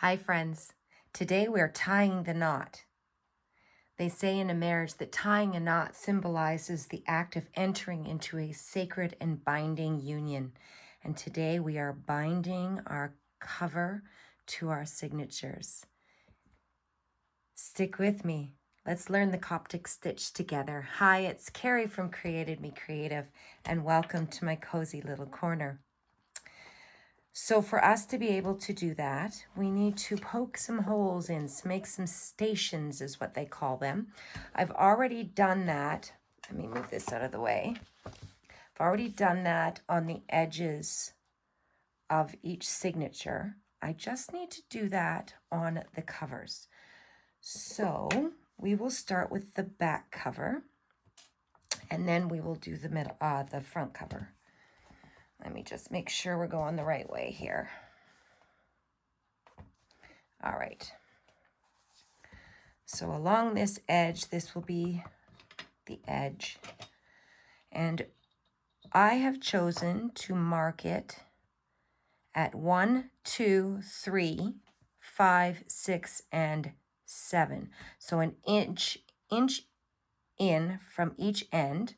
Hi friends, today we're tying the knot. They say in a marriage that tying a knot symbolizes the act of entering into a sacred and binding union. And today we are binding our cover to our signatures. Stick with me. Let's learn the Coptic stitch together. Hi, it's Kerri from Created Me Creative, and welcome to my cozy little corner. So for us to be able to do that, we need to poke some holes in, make some stations is what they call them. I've already done that. Let me move this out of the way. I've already done that on the edges of each signature. I just need to do that on the covers. So we will start with the back cover, and then we will do the front cover. Let me just make sure we're going the right way here. All right. So along this edge, this will be the edge. And I have chosen to mark it at 1, 2, 3, 5, 6, and 7. So an inch in from each end.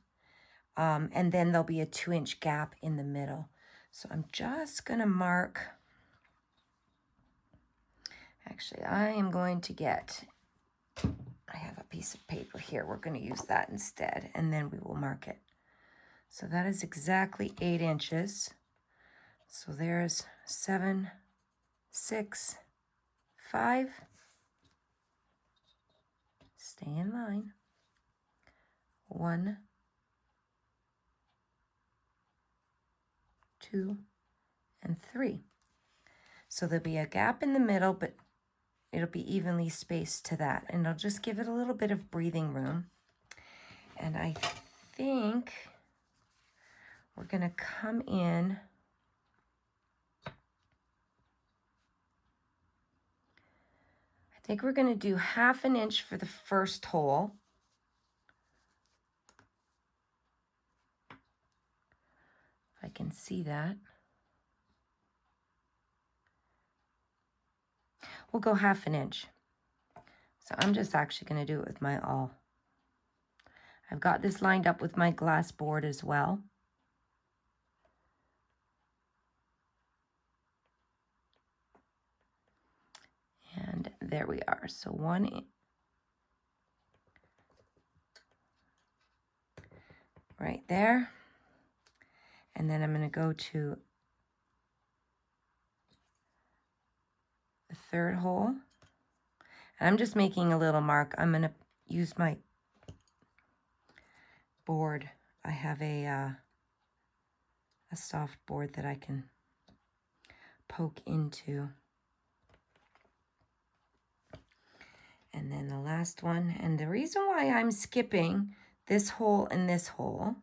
And then there'll be a 2-inch gap in the middle. So I'm just going to mark. Actually, I am going to get, I have a piece of paper here. We're going to use that instead, and then we will mark it. So that is exactly 8 inches. So there's 7, 6, 5. Stay in line. 1, 2, and 3. So there'll be a gap in the middle, but it'll be evenly spaced to that. And I'll just give it a little bit of breathing room. And I think we're going to come in. I think we're going to do 1/2 inch for the first hole. If I can see that. We'll go 1/2 inch. So I'm just actually going to do it with my awl. I've got this lined up with my glass board as well. And there we are. So 1 inch. Right there. And then I'm going to go to the third hole. And I'm just making a little mark. I'm going to use my board. I have a soft board that I can poke into. And then the last one. And the reason why I'm skipping this hole and this hole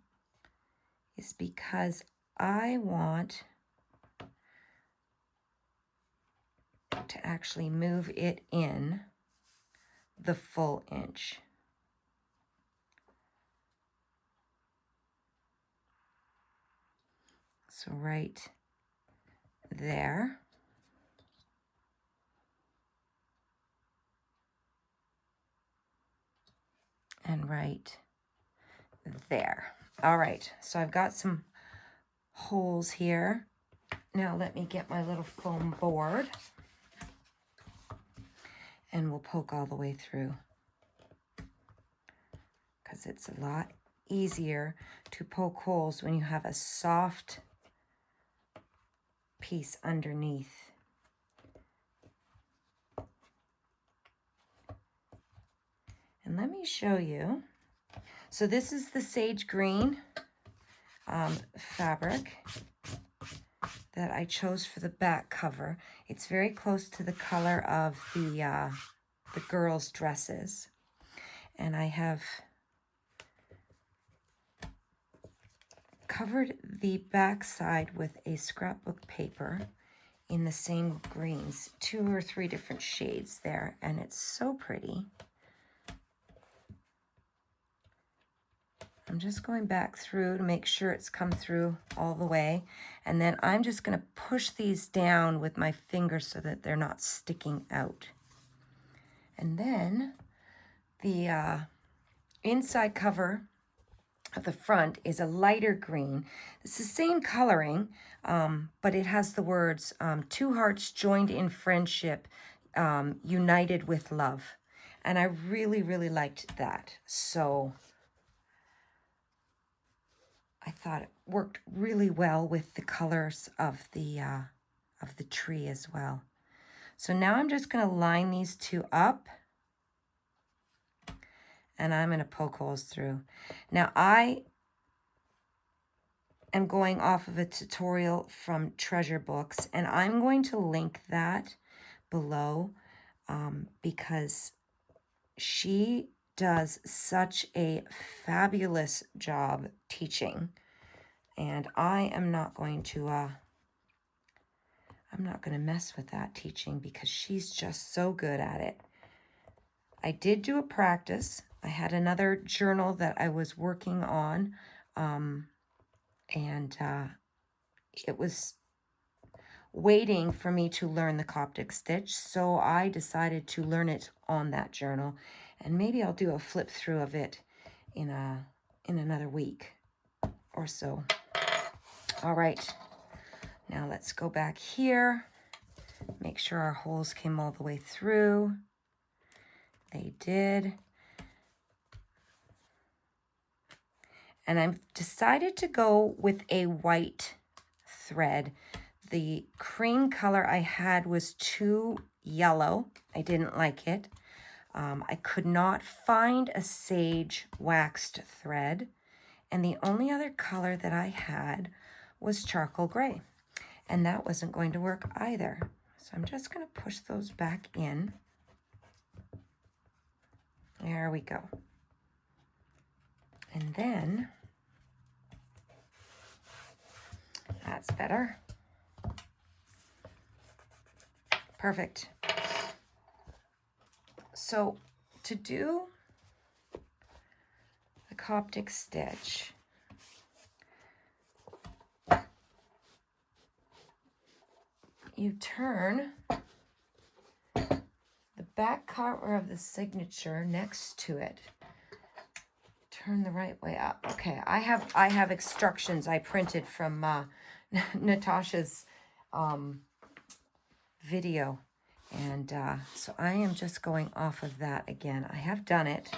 is because I want to actually move it in the full inch. So right there. And right there. All right, so I've got some holes here. Now let me get my little foam board, and we'll poke all the way through, because it's a lot easier to poke holes when you have a soft piece underneath. And let me show you. So this is the sage green fabric that I chose for the back cover. It's very close to the color of the girls' dresses. And I have covered the back side with a scrapbook paper in the same greens, 2 or 3 different shades there, and it's so pretty. I'm just going back through to make sure it's come through all the way. And then I'm just going to push these down with my fingers so that they're not sticking out. And then the inside cover of the front is a lighter green. It's the same coloring, but it has the words, two hearts joined in friendship, united with love. And I really, really liked that. So I thought it worked really well with the colors of the tree as well. So now I'm just going to line these two up, and I'm going to poke holes through. Now I am going off of a tutorial from Treasure Books, and I'm going to link that below because she does such a fabulous job teaching. And I am not going to mess with that teaching because she's just so good at it. I did do a practice. I had another journal that I was working on, and it was waiting for me to learn the Coptic stitch, so I decided to learn it on that journal, and maybe I'll do a flip through of it in another week or so. All right, now let's go back here, make sure our holes came all the way through. They did. And I've decided to go with a white thread. The cream color I had was too yellow. I didn't like it. I could not find a sage waxed thread. And the only other color that I had was charcoal gray. And that wasn't going to work either. So I'm just going to push those back in. There we go. And then, that's better. Perfect. So to do the Coptic stitch, you turn the back cover of the signature next to it. Turn the right way up. Okay, I have instructions I printed from Natasha's video, and so I am just going off of that again. I have done it,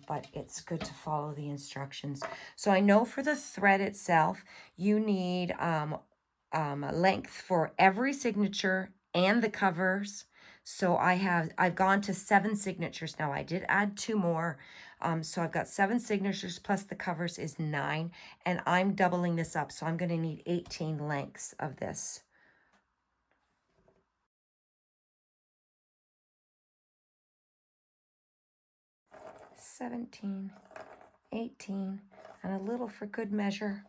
but it's good to follow the instructions. So I know for the thread itself, you need a length for every signature and the covers. So I've gone to 7 signatures now. I did add 2 more. So I've got 7 signatures plus the covers is 9, and I'm doubling this up. So I'm going to need 18 lengths of this. $17, $18, and a little for good measure.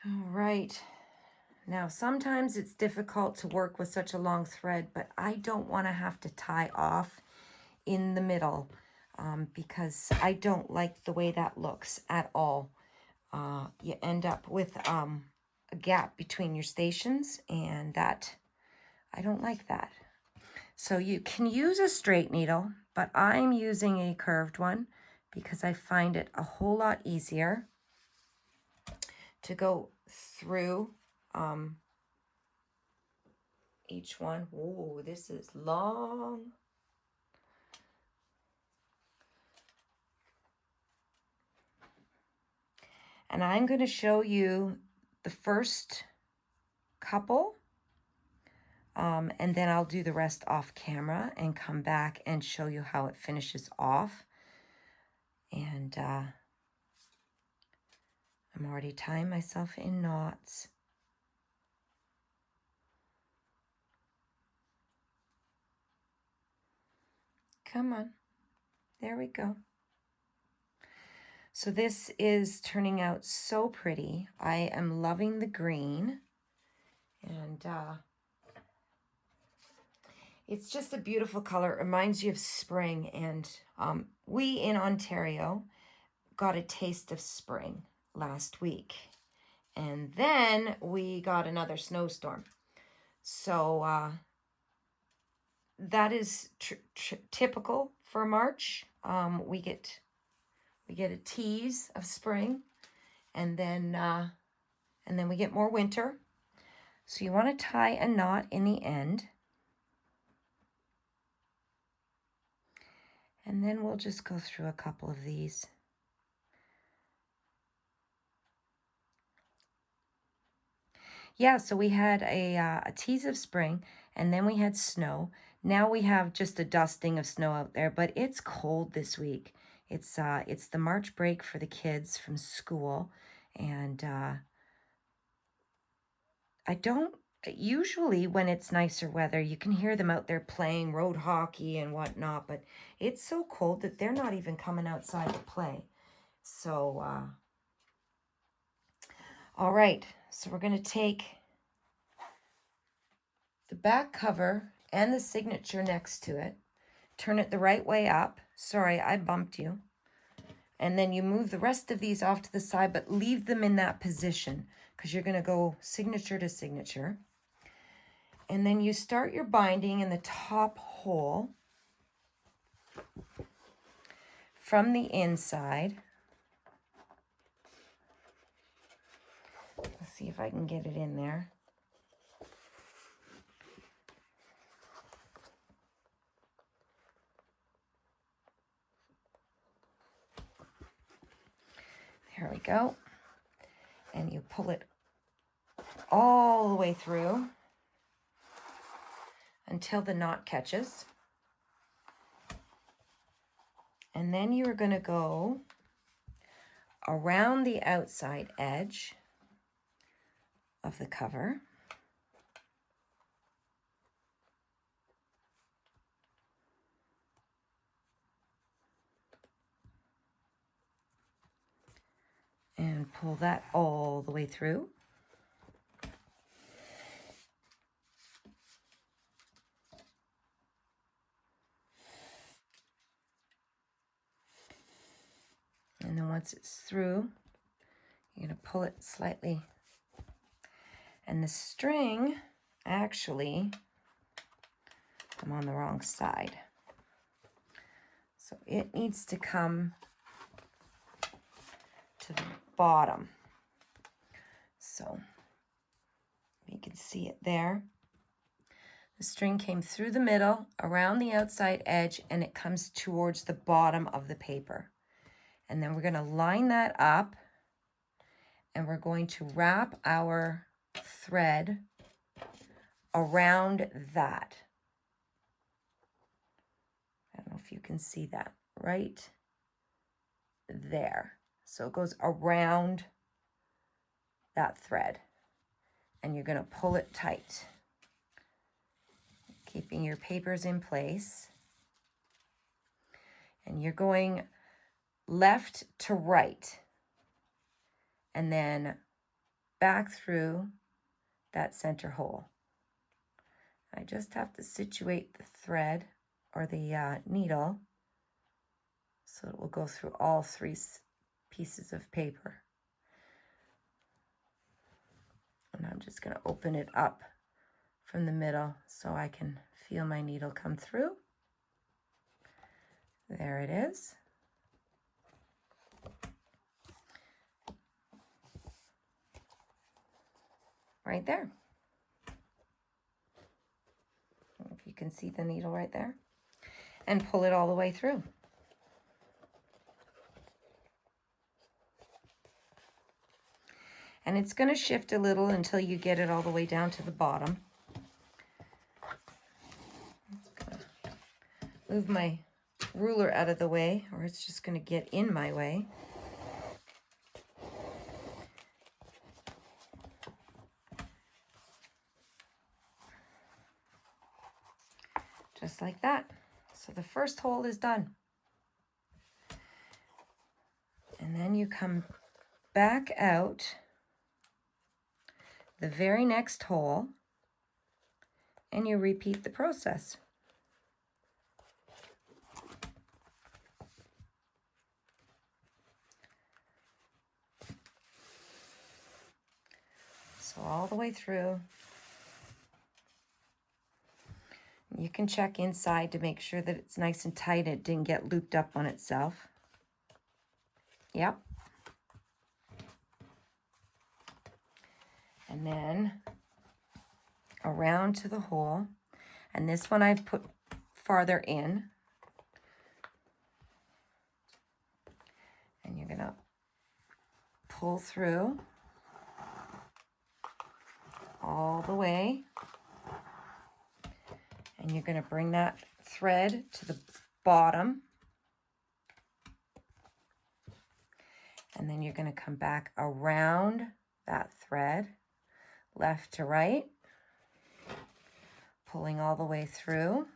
All right. Now, sometimes it's difficult to work with such a long thread, but I don't want to have to tie off in the middle because I don't like the way that looks at all. You end up with a gap between your stations, and that, I don't like that. So you can use a straight needle, but I'm using a curved one because I find it a whole lot easier to go through each one. Whoa, this is long. And I'm going to show you the first couple, and then I'll do the rest off camera and come back and show you how it finishes off. And I'm already tying myself in knots. Come on. There we go. So this is turning out so pretty. I am loving the green. And It's just a beautiful color. It reminds you of spring. And we in Ontario got a taste of spring last week. And then we got another snowstorm. So that is typical for March. We get a tease of spring, and then we get more winter. So you want to tie a knot in the end. And then we'll just go through a couple of these. Yeah, so we had a tease of spring, and then we had snow. Now we have just a dusting of snow out there, but it's cold this week. It's the March break for the kids from school, and I don't, usually when it's nicer weather, you can hear them out there playing road hockey and whatnot, but it's so cold that they're not even coming outside to play. So, all right, so we're going to take the back cover and the signature next to it, turn it the right way up. Sorry, I bumped you. And then you move the rest of these off to the side, but leave them in that position because you're going to go signature to signature. And then you start your binding in the top hole from the inside. Let's see if I can get it in there. There we go. And you pull it all the way through until the knot catches. And then you are going to go around the outside edge of the cover. And pull that all the way through. And then once it's through, you're going to pull it slightly. And the string, actually, I'm on the wrong side. So it needs to come to the bottom. So you can see it there. The string came through the middle, around the outside edge, and it comes towards the bottom of the paper. And then we're going to line that up, and we're going to wrap our thread around that. I don't know if you can see that right there. So it goes around that thread, and you're going to pull it tight, keeping your papers in place. And you're going left to right, and then back through that center hole. I just have to situate the thread or the needle so it will go through all three pieces of paper. And I'm just going to open it up from the middle so I can feel my needle come through. There it is. Right there. If you can see the needle right there. And pull it all the way through. And it's going to shift a little until you get it all the way down to the bottom. I'm just going to move my ruler out of the way, or it's just going to get in my way. Just like that. So the first hole is done. And then you come back out the very next hole and you repeat the process. So all the way through. You can check inside to make sure that it's nice and tight. It didn't get looped up on itself. Yep. And then around to the hole. And this one I've put farther in. And you're going to pull through all the way. And you're going to bring that thread to the bottom. And then you're going to come back around that thread, left to right, pulling all the way through.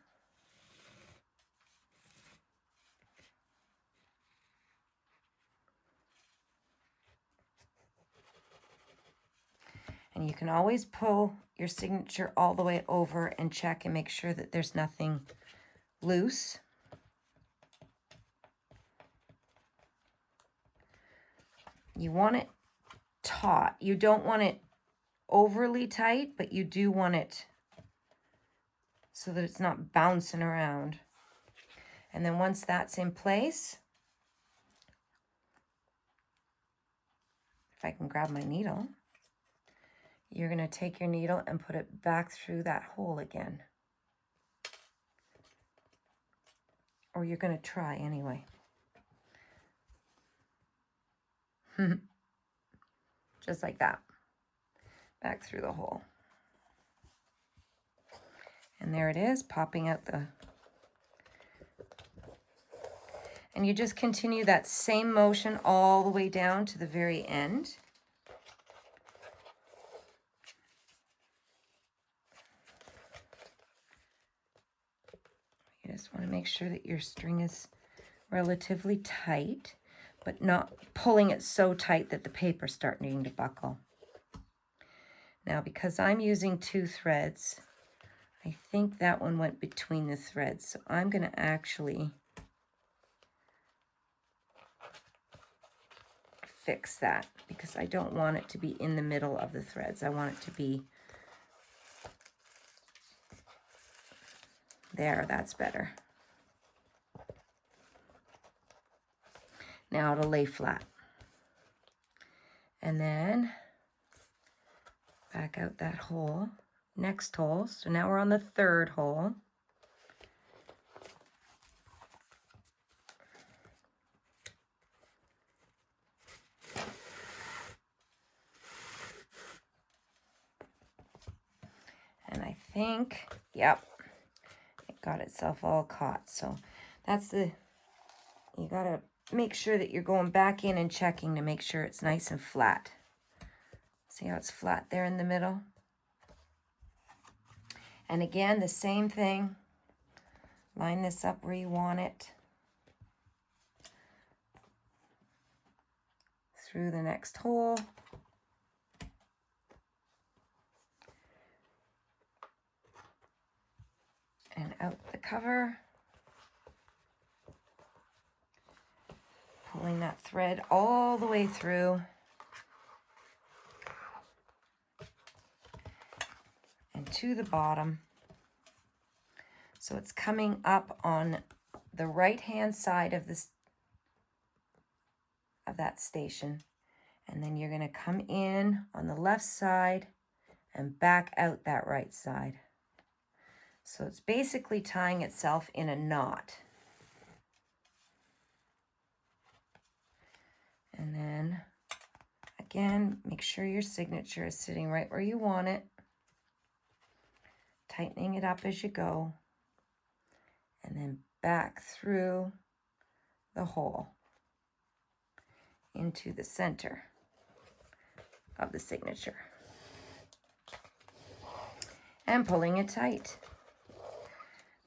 And you can always pull your signature all the way over and check and make sure that there's nothing loose. You want it taut. You don't want it overly tight, but you do want it so that it's not bouncing around. And then once that's in place, if I can grab my needle, you're going to take your needle and put it back through that hole again. Or you're going to try anyway. Just like that. Back through the hole. And there it is, popping out the... And you just continue that same motion all the way down to the very end. You just want to make sure that your string is relatively tight, but not pulling it so tight that the paper's starting to buckle. Now, because I'm using 2 threads, I think that one went between the threads. So I'm going to actually fix that because I don't want it to be in the middle of the threads. I want it to be there. That's better. Now to lay flat. And then back out that hole, next hole. So now we're on the 3rd hole. And I think, yep, it got itself all caught. So that's you gotta make sure that you're going back in and checking to make sure it's nice and flat. See how it's flat there in the middle? And again, the same thing. Line this up where you want it. Through the next hole. And out the cover. Pulling that thread all the way through. And to the bottom. So it's coming up on the right-hand side of this of that station. And then you're going to come in on the left side and back out that right side. So it's basically tying itself in a knot. And then, again, make sure your signature is sitting right where you want it. Tightening it up as you go. And then back through the hole into the center of the signature. And pulling it tight.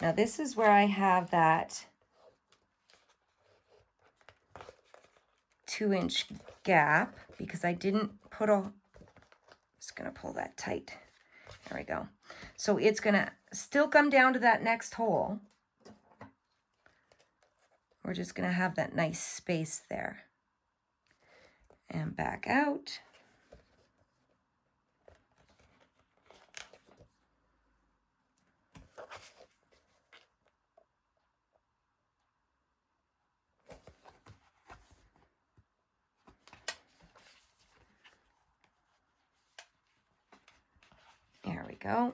Now this is where I have that 2-inch gap because I didn't put just gonna pull that tight. There we go. So it's gonna still come down to that next hole. We're just gonna have that nice space there. And back out. go.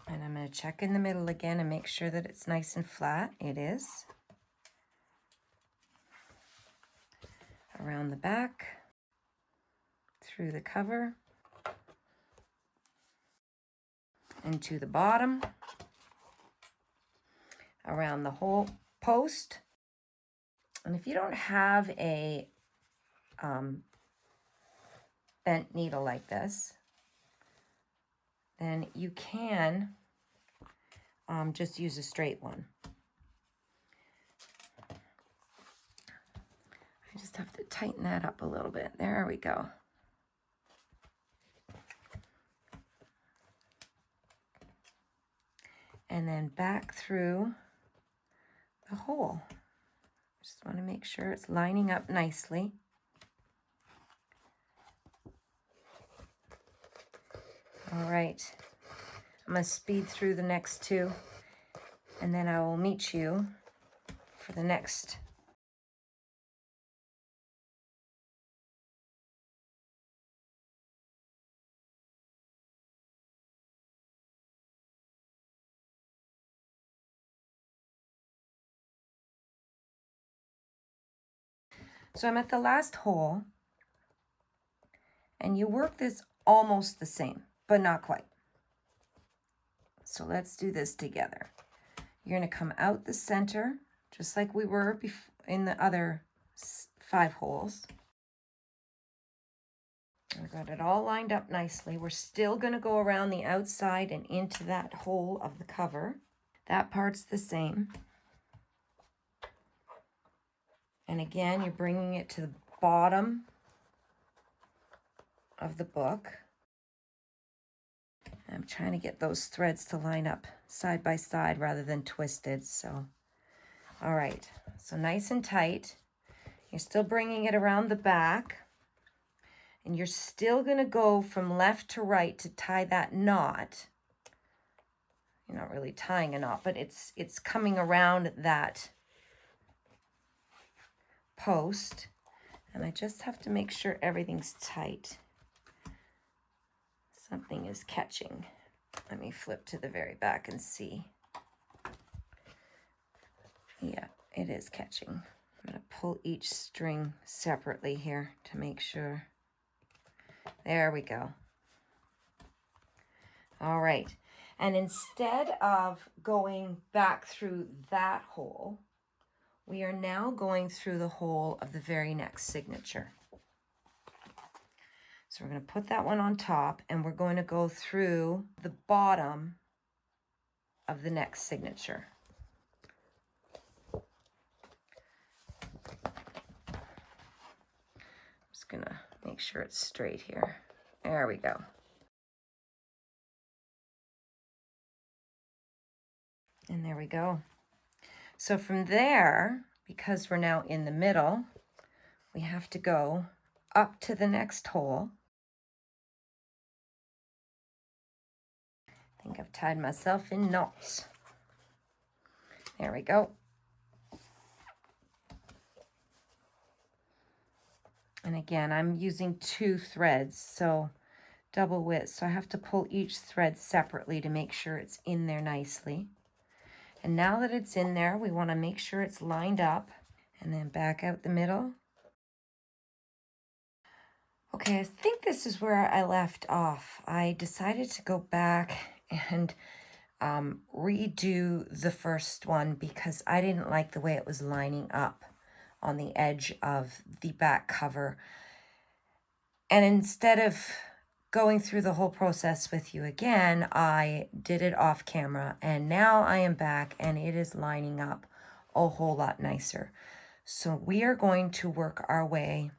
And I'm going to check in the middle again and make sure that it's nice and flat. It is. Around the back, through the cover, into the bottom, around the whole post. And if you don't have a bent needle like this, then you can just use a straight one. I just have to tighten that up a little bit. There we go. And then back through the hole. Just want to make sure it's lining up nicely. All right, I'm going to speed through the next two, and then I will meet you for the next. So I'm at the last hole, and you work this almost the same, but not quite. So let's do this together. You're going to come out the center, just like we were in the other 5 holes. We've got it all lined up nicely. We're still going to go around the outside and into that hole of the cover. That part's the same. And again, you're bringing it to the bottom of the book. I'm trying to get those threads to line up side by side rather than twisted. So, all right, so nice and tight. You're still bringing it around the back, and you're still going to go from left to right to tie that knot. You're not really tying a knot, but it's coming around that post, and I just have to make sure everything's tight. Something is catching. Let me flip to the very back and see. Yeah, it is catching. I'm going to pull each string separately here to make sure. There we go. All right. And instead of going back through that hole, we are now going through the hole of the very next signature. So we're going to put that one on top, and we're going to go through the bottom of the next signature. I'm just going to make sure it's straight here. There we go. And there we go. So from there, because we're now in the middle, we have to go up to the next hole. I think I've tied myself in knots. There we go. And again, I'm using 2 threads, so double width. So I have to pull each thread separately to make sure it's in there nicely. And now that it's in there, we want to make sure it's lined up, and then back out the middle. Okay, I think this is where I left off. I decided to go back and redo the first one because I didn't like the way it was lining up on the edge of the back cover. And instead of going through the whole process with you again, I did it off camera, and now I am back and it is lining up a whole lot nicer. So we are going to work our way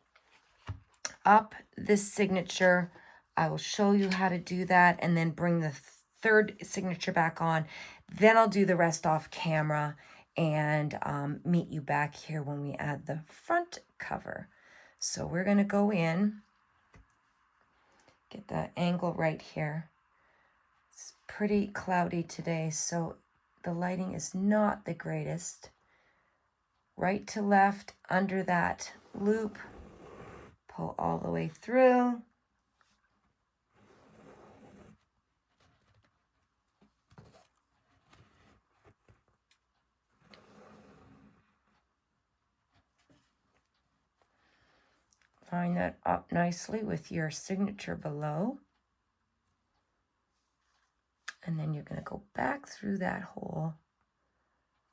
up this signature. I will show you how to do that and then bring the 3rd signature back on. Then I'll do the rest off camera and meet you back here when we add the front cover. So we're going to go in, get the angle right here. It's pretty cloudy today, so the lighting is not the greatest. Right to left under that loop, pull all the way through. Line that up nicely with your signature below. And then you're going to go back through that hole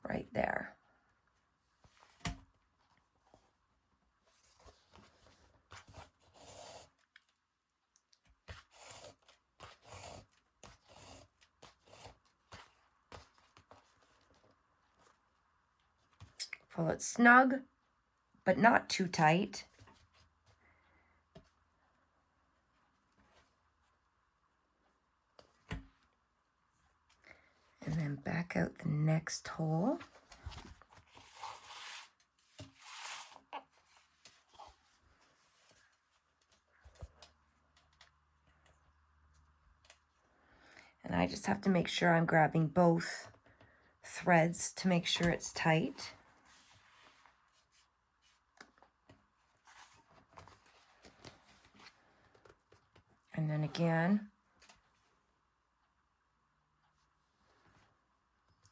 right there. Pull it snug, but not too tight. And then back out the next hole. And I just have to make sure I'm grabbing both threads to make sure it's tight. And then again,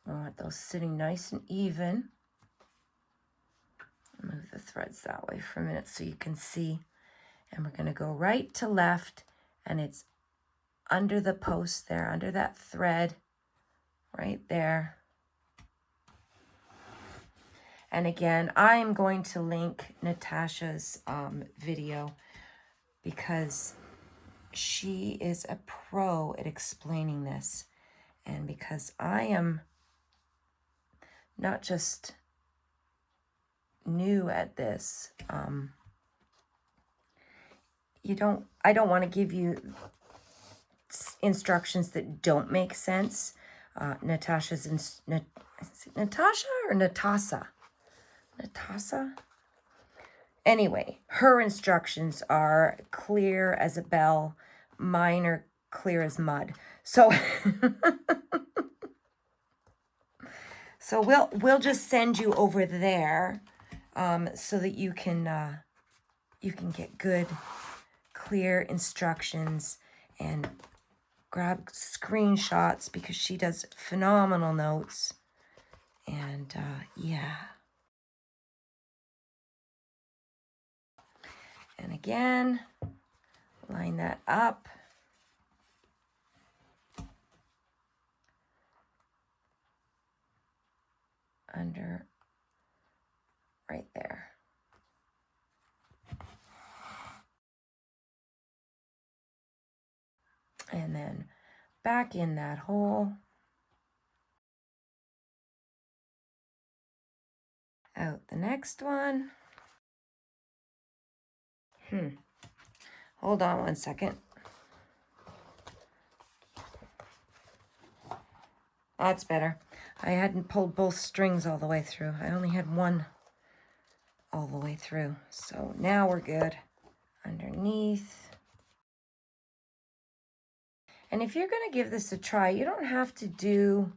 I want those sitting nice and even. Move the threads that way for a minute so you can see. And we're going to go right to left, and it's under the post there, under that thread, right there. And again, I'm going to link Natasha's video because she is a pro at explaining this. And because I am not just new at this, I don't want to give you instructions that don't make sense. Natasha or Natasa? Natasa? Anyway, her instructions are clear as a bell. Mine are clear as mud. So so we'll just send you over there so that you can get good, clear instructions and grab screenshots because she does phenomenal notes. And yeah. And again, line that up. Under right there. And then back in that hole. Out the next one. Hold on one second. That's better. I hadn't pulled both strings all the way through. I only had one all the way through. So now we're good. Underneath. And if you're going to give this a try, you don't have to do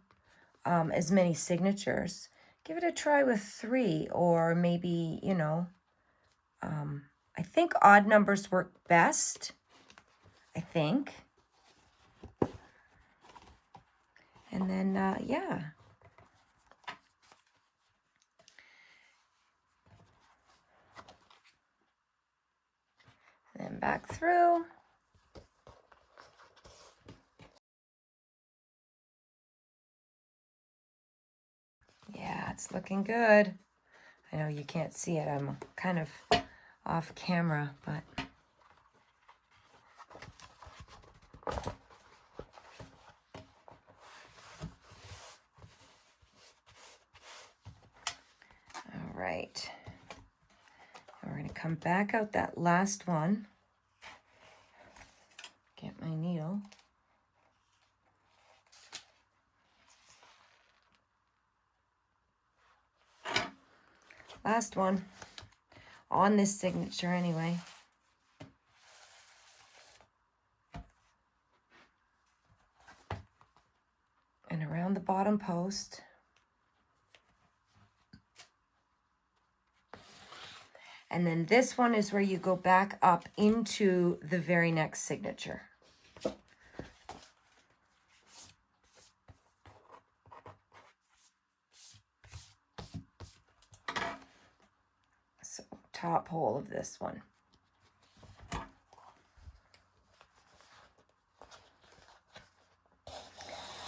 as many signatures. Give it a try with 3, or maybe, you know, I think odd numbers work best. I think. And then, yeah. Then back through. Yeah, it's looking good. I know you can't see it. I'm kind of off camera, but all right. And we're going to come back out that last one. Get my needle. Last one on this signature anyway. and around the bottom post. And then this one is where you go back up into the very next signature. So top hole of this one.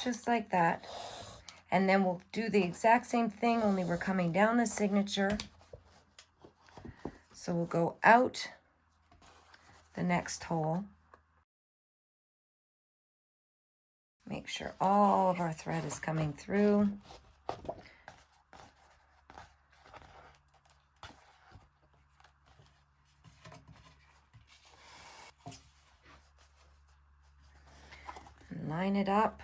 Just like that. And then we'll do the exact same thing, only we're coming down the signature. So we'll go out the next hole. Make sure all of our thread is coming through. And line it up.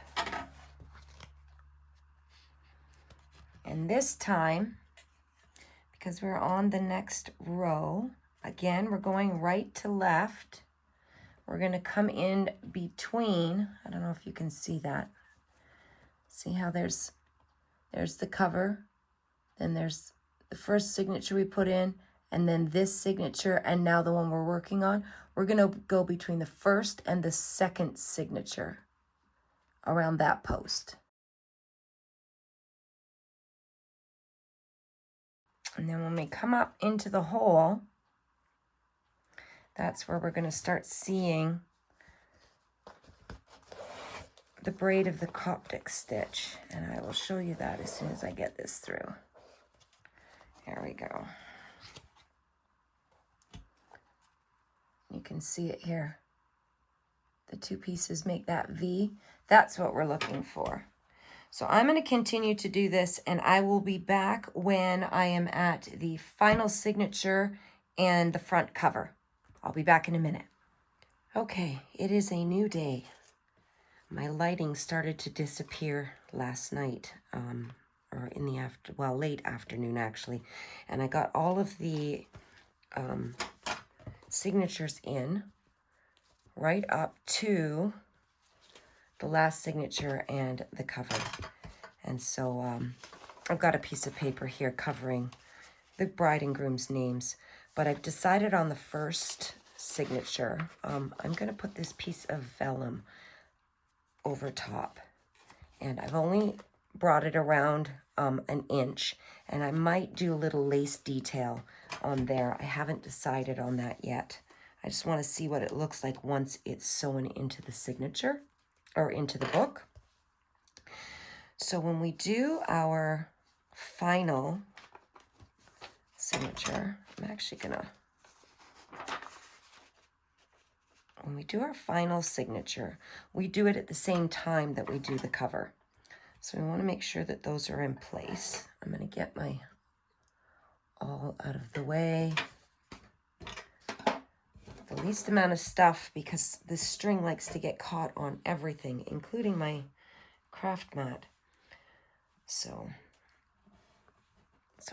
And this time, because we're on the next row, again, we're going right to left. We're going to come in between, I don't know if you can see that. See how there's the cover, then there's the first signature we put in, and then this signature, and now the one we're working on. We're going to go between the first and the second signature around that post. And then when we come up into the hole, that's where we're going to start seeing the braid of the Coptic stitch. And I will show you that as soon as I get this through. There we go. You can see it here. The two pieces make that V. That's what we're looking for. So I'm going to continue to do this, and I will be back when I am at the final signature and the front cover. I'll be back in a minute. Okay, it is a new day. My lighting started to disappear last night, or in the late afternoon actually, and I got all of the signatures in right up to the last signature and the cover. And so I've got a piece of paper here covering the bride and groom's names, but I've decided on the first signature. I'm going to put this piece of vellum over top, and I've only brought it around an inch, and I might do a little lace detail on there. I haven't decided on that yet. I just want to see what it looks like once it's sewn into the signature or into the book. So when we do our final signature, I'm actually gonna, when we do our final signature, we do it at the same time that we do the cover. So we want to make sure that those are in place. I'm going to get my all out of the way. The least amount of stuff, because the string likes to get caught on everything, including my craft mat. So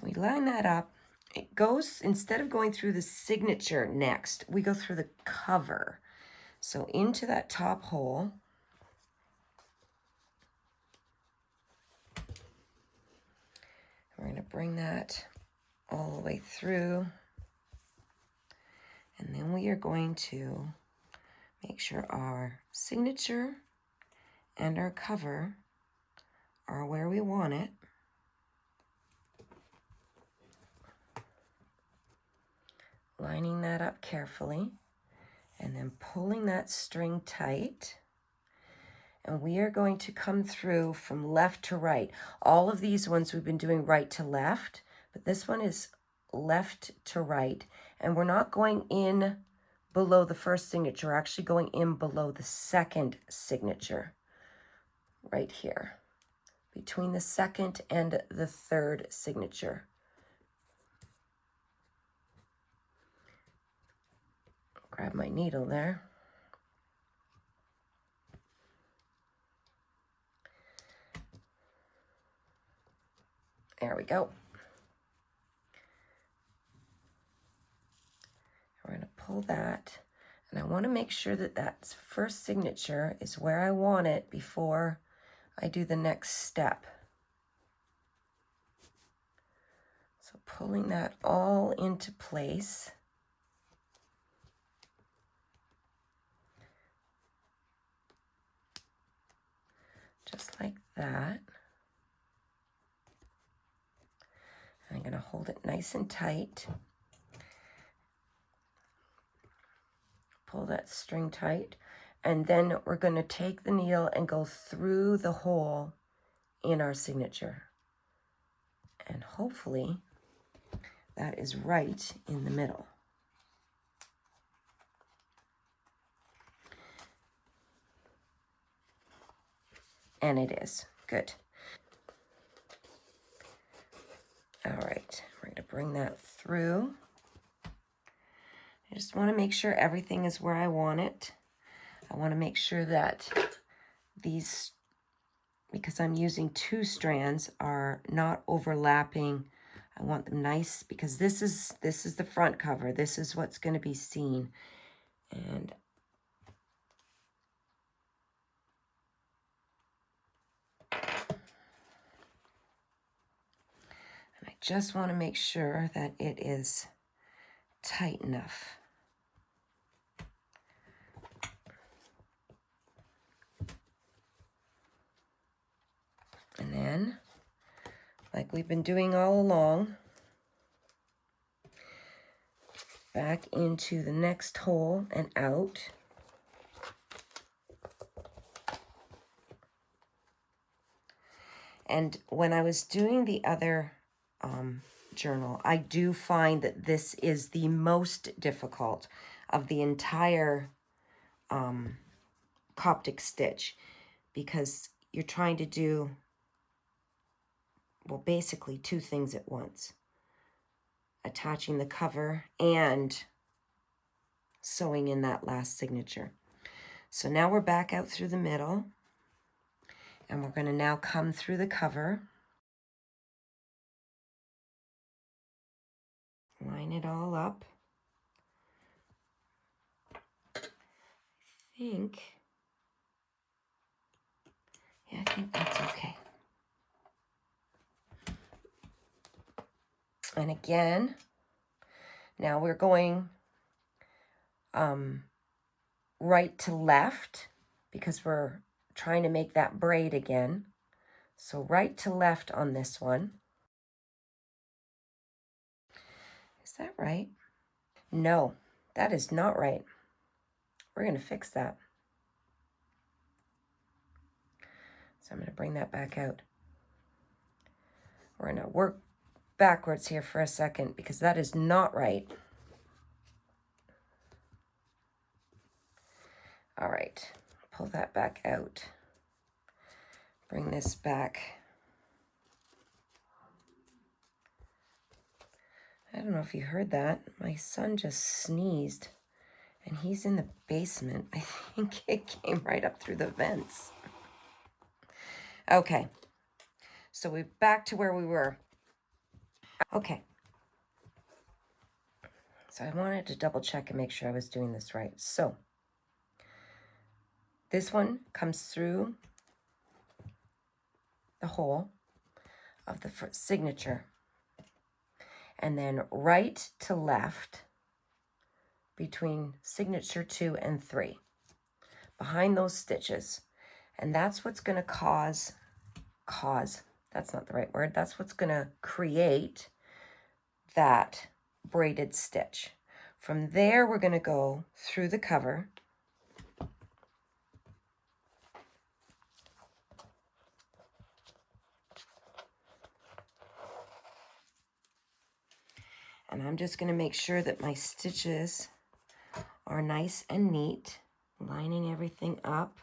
we line that up. It goes, instead of going through the signature next, we go through the cover. So into that top hole. We're going to bring that all the way through. And then we are going to make sure our signature and our cover are where we want it. Lining that up carefully and then pulling that string tight. And we are going to come through from left to right. All of these ones we've been doing right to left, but this one is left to right. And we're not going in below the first signature, we're actually going in below the second signature, right here, between the second and the third signature. Grab my needle there. There we go. We're going to pull that, and I want to make sure that that first signature is where I want it before I do the next step. So pulling that all into place. Just like that. I'm going to hold it nice and tight. Pull that string tight. And then we're going to take the needle and go through the hole in our signature. And hopefully that is right in the middle. And it is. Good. All right, we're going to bring that through. I just want to make sure everything is where I want it. I want to make sure that these, because I'm using 2 strands, are not overlapping. I want them nice because this is the front cover. This is what's going to be seen. And I just want to make sure that it is tight enough. And then, like we've been doing all along, back into the next hole and out. And when I was doing the other journal, I do find that this is the most difficult of the entire Coptic stitch, because you're trying to do, well, basically 2 things at once. Attaching the cover and sewing in that last signature. So now we're back out through the middle, and we're going to now come through the cover. Line it all up. I think that's okay. And again, now we're going right to left because we're trying to make that braid again. So right to left on this one. Is that right? No, that is not right. We're going to fix that. So I'm going to bring that back out. We're going to work backwards here for a second because that is not right. All right, pull that back out. Bring this back. I don't know if you heard that. My son just sneezed, and he's in the basement. I think it came right up through the vents. Okay, so we're back to where we were. Okay. So I wanted to double check and make sure I was doing this right. So this one comes through the hole of the signature, and then right to left between signature 2 and 3, behind those stitches. And that's what's going to cause, that's not the right word, that's what's going to create that braided stitch. From there, we're going to go through the cover. And I'm just going to make sure that my stitches are nice and neat, lining everything up.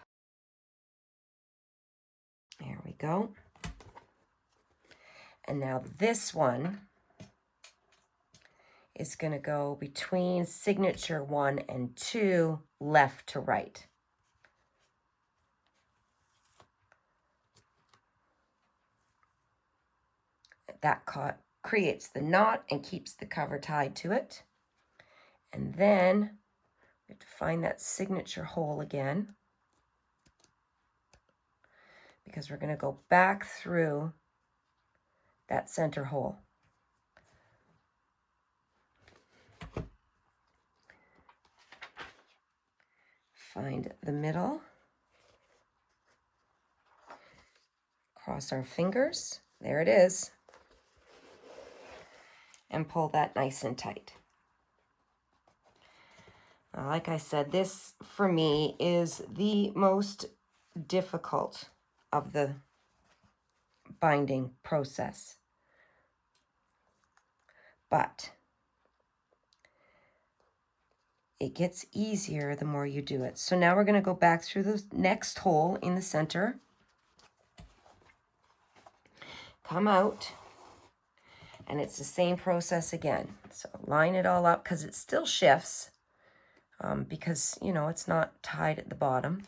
There we go. And now this one is going to go between signature 1 and 2, left to right. That creates the knot and keeps the cover tied to it. And then we have to find that signature hole again because we're going to go back through that center hole. Find the middle, cross our fingers, there it is, and pull that nice and tight. Now, like I said, this for me is the most difficult of the binding process, but it gets easier the more you do it. So now we're going to go back through the next hole in the center, come out, and it's the same process again. So line it all up because it still shifts because, you know, it's not tied at the bottom.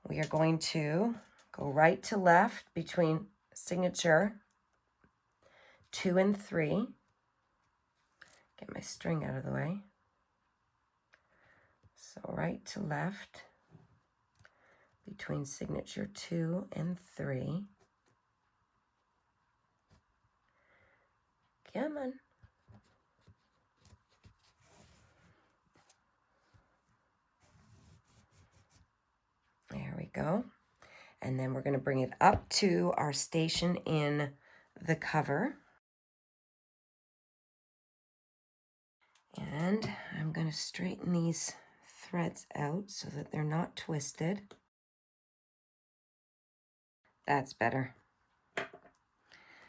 We are going to go right to left between signature 2 and 3. Get my string out of the way. So right to left between signature 2 and 3. Come on. There we go. And then we're going to bring it up to our station in the cover. And I'm going to straighten these threads out so that they're not twisted. That's better.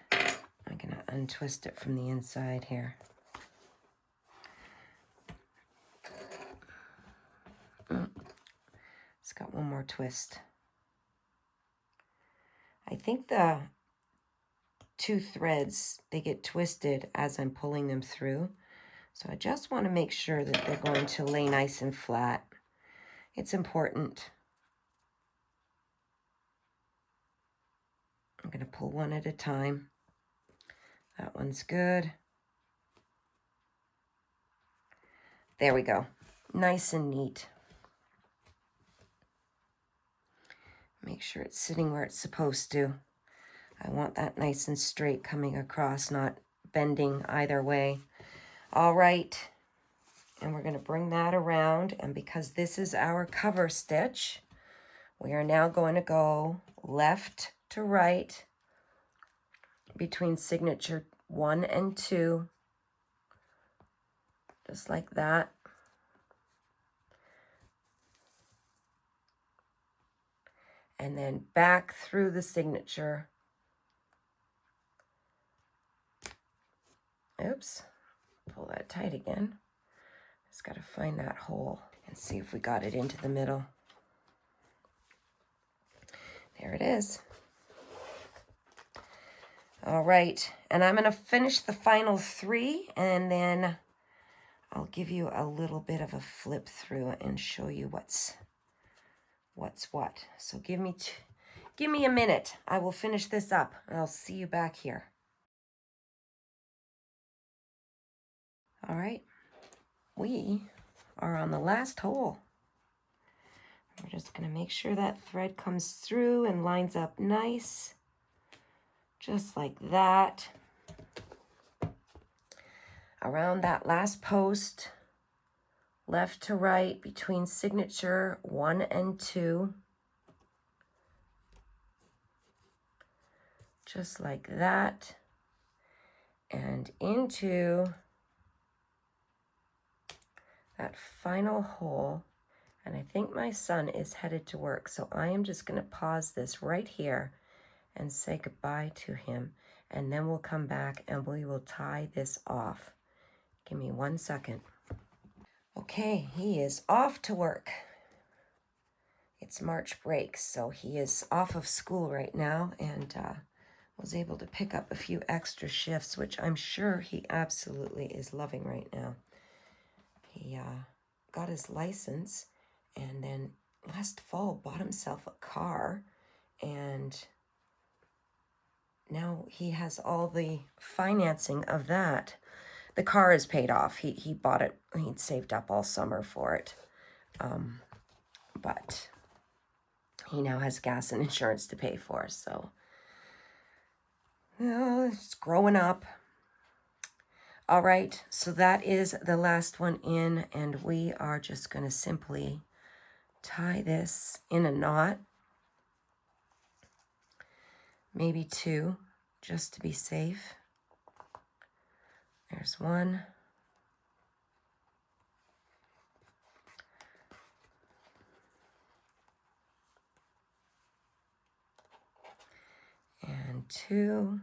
I'm going to untwist it from the inside here. It's got one more twist. I think the 2 threads, they get twisted as I'm pulling them through. So I just want to make sure that they're going to lay nice and flat. It's important. I'm going to pull one at a time. That one's good. There we go. Nice and neat. Make sure it's sitting where it's supposed to. I want that nice and straight coming across, not bending either way. All right. And we're going to bring that around. And because this is our cover stitch, we are now going to go left to right between signature 1 and 2, just like that. And then back through the signature. Oops, pull that tight again. Just got to find that hole and see if we got it into the middle. There it is. All right, and I'm going to finish the final 3, and then I'll give you a little bit of a flip through and show you what's what. So give me a minute. I will finish this up, and I'll see you back here. All right, we are on the last hole. We're just going to make sure that thread comes through and lines up nice, just like that. Around that last post, left to right between signature 1 and 2. Just like that. And into that final hole. And I think my son is headed to work, so I am just going to pause this right here and say goodbye to him. And then we'll come back and we will tie this off. Give me 1 second. Okay, he is off to work. It's March break, so he is off of school right now and was able to pick up a few extra shifts, which I'm sure he absolutely is loving right now. He got his license and then last fall bought himself a car, and now he has all the financing of that. The car is paid off. He bought it. He'd saved up all summer for it. But he now has gas and insurance to pay for. So, it's growing up. All right, so that is the last one in, and we are just going to simply tie this in a knot, maybe two, just to be safe. There's one. And two.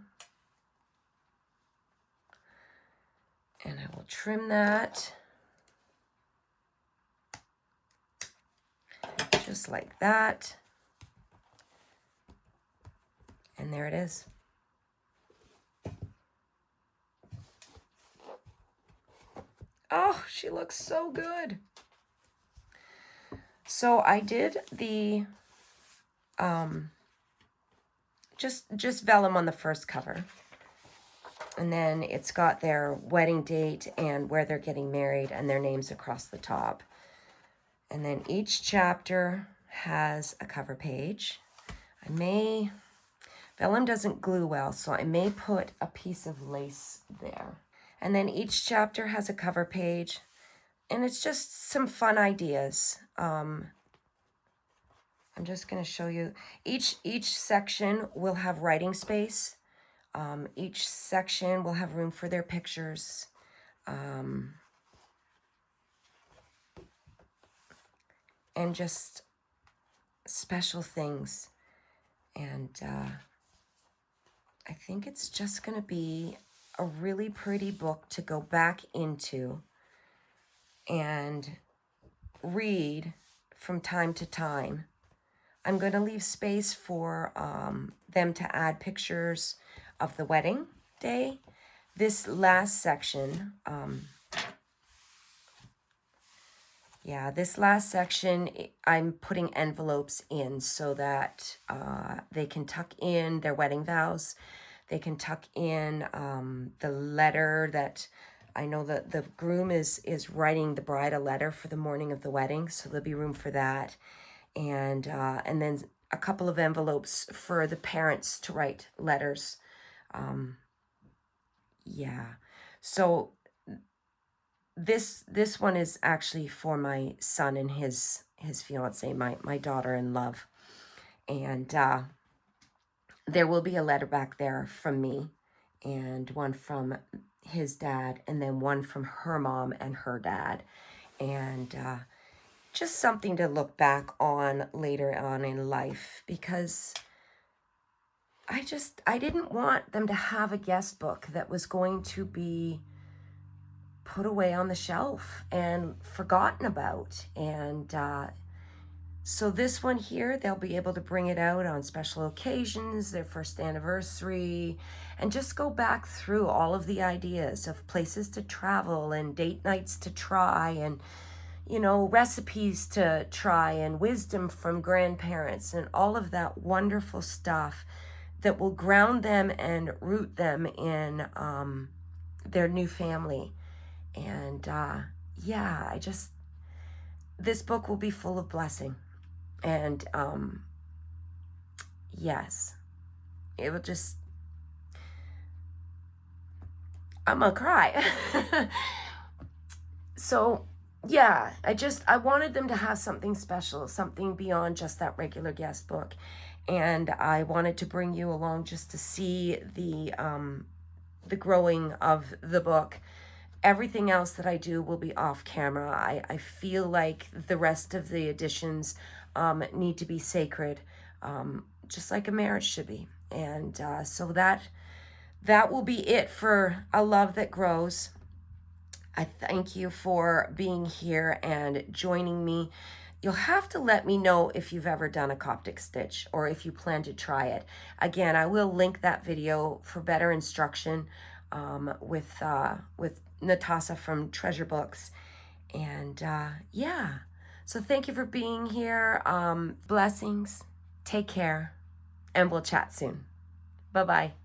And I will trim that just like that. And there it is. Oh, she looks so good. So I did the just vellum on the first cover. And then it's got their wedding date and where they're getting married and their names across the top. And then each chapter has a cover page. Vellum doesn't glue well, so I may put a piece of lace there. And then each chapter has a cover page, and it's just some fun ideas. I'm just going to show you. Each section will have writing space. Each section will have room for their pictures. And just special things. And I think it's just going to be a really pretty book to go back into and read from time to time. I'm going to leave space for them to add pictures of the wedding day. This last section, I'm putting envelopes in so that they can tuck in their wedding vows. They can tuck in the letter that I know that the groom is writing the bride a letter for the morning of the wedding, so there'll be room for that. And then a couple of envelopes for the parents to write letters. So this one is actually for my son and his fiance, my daughter in love. And there will be a letter back there from me, and one from his dad, and then one from her mom and her dad. And just something to look back on later on in life, because I didn't want them to have a guest book that was going to be put away on the shelf and forgotten about. And so this one here, they'll be able to bring it out on special occasions, their first anniversary, and just go back through all of the ideas of places to travel and date nights to try, and recipes to try, and wisdom from grandparents, and all of that wonderful stuff that will ground them and root them in their new family. And this book will be full of blessing. And yes, it will just, I'm gonna cry. So yeah, I wanted them to have something special, something beyond just that regular guest book. And I wanted to bring you along just to see the growing of the book. Everything else that I do will be off camera. I feel like the rest of the editions need to be sacred, just like a marriage should be. And so that will be it for A Love That Grows. I thank you for being here and joining me. You'll have to let me know if you've ever done a Coptic stitch or if you plan to try it. Again, I will link that video for better instruction with Natasha from Treasure Books. And so thank you for being here. Blessings. Take care. And we'll chat soon. Bye-bye.